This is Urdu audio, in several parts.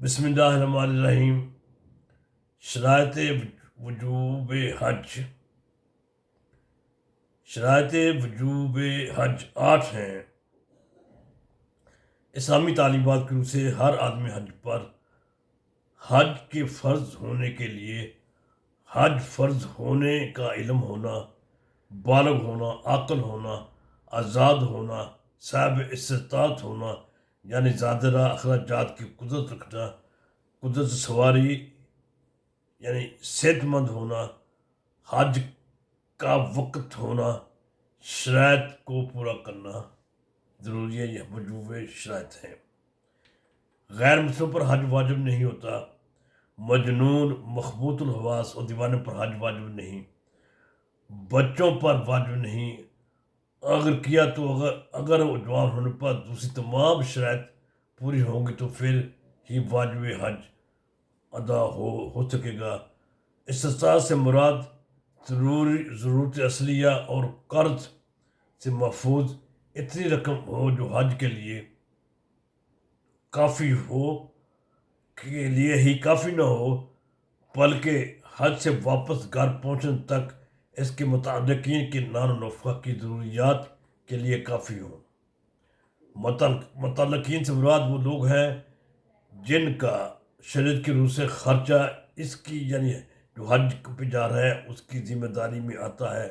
بسم اللہ الرحمن الرحیم۔ شرائط وجوب حج۔ شرائط وجوب حج 8 ہیں۔ اسلامی تعلیمات کی روح سے ہر آدمی حج کے فرض ہونے کے لیے حج فرض ہونے کا علم ہونا، بالغ ہونا، عاقل ہونا، آزاد ہونا، صاحب استطاعت ہونا یعنی زادرہ اخراجات کی قدرت رکھنا، قدرت سواری یعنی صحت مند ہونا، حج کا وقت ہونا، شرائط کو پورا کرنا ضروری ہے۔ یہ وجوب شرائط ہیں۔ غیر مسلم پر حج واجب نہیں ہوتا۔ مجنون، مخبوط الحواس اور دیوانے پر حج واجب نہیں۔ بچوں پر واجب نہیں، اگر کیا تو اگر جوان ہونے پر دوسری تمام شرائط پوری ہوں گی تو پھر ہی واجب حج ادا ہو سکے گا۔ استطاعت سے مراد ضرورت اصلیہ اور قرض سے محفوظ اتنی رقم ہو جو حج کے لیے کافی نہ ہو، بلکہ حج سے واپس گھر پہنچنے تک اس کے متعلقین کے نان و نفقہ کی ضروریات کے لیے کافی ہو۔ متعلقین سے مراد وہ لوگ ہیں جن کا شریعت کی روح سے خرچہ اس کی یعنی جو حج پہ جا رہا ہے اس کی ذمہ داری میں آتا ہے۔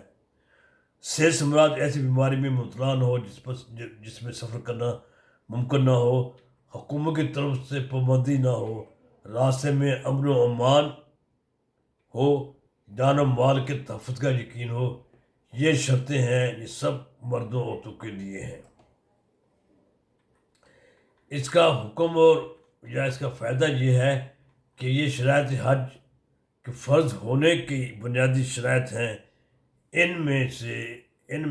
صحت سے مراد ایسی بیماری میں مبتلا نہ ہو جس میں سفر کرنا ممکن نہ ہو، حکومت کی طرف سے پابندی نہ ہو، راستے میں امن و امان ہو، جان و مال کے تحفظ کا یقین ہو۔ یہ شرطیں ہیں، یہ سب مردوں عورتوں کے لیے ہیں۔ اس کا حکم یا اس کا فائدہ یہ ہے کہ یہ شرائط حج کے فرض ہونے کی بنیادی شرائط ہیں۔ ان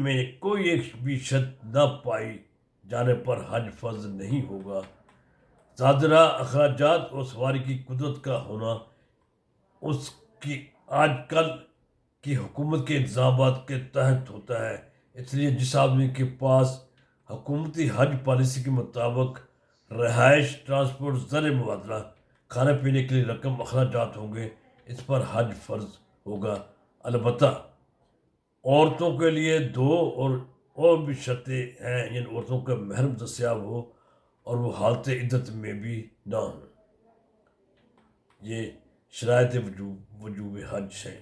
میں کوئی ایک بھی شرط نہ پائی جانے پر حج فرض نہیں ہوگا۔ زادرہ اخراجات اور سواری کی قدرت کا ہونا اس کی آج کل کی حکومت کے انتظامات کے تحت ہوتا ہے۔ اس لیے جس آدمی کے پاس حکومتی حج پالیسی کے مطابق رہائش، ٹرانسپورٹ، زر مبادلہ، کھانے پینے کے لیے رقم اخراجات ہوں گے، اس پر حج فرض ہوگا۔ البتہ عورتوں کے لیے 2 اور بھی شرطیں ہیں، ان عورتوں کا محرم دستیاب ہو اور وہ حالت عدت میں بھی نہ ہوں۔ یہ شرائط وجوب حج ہیں۔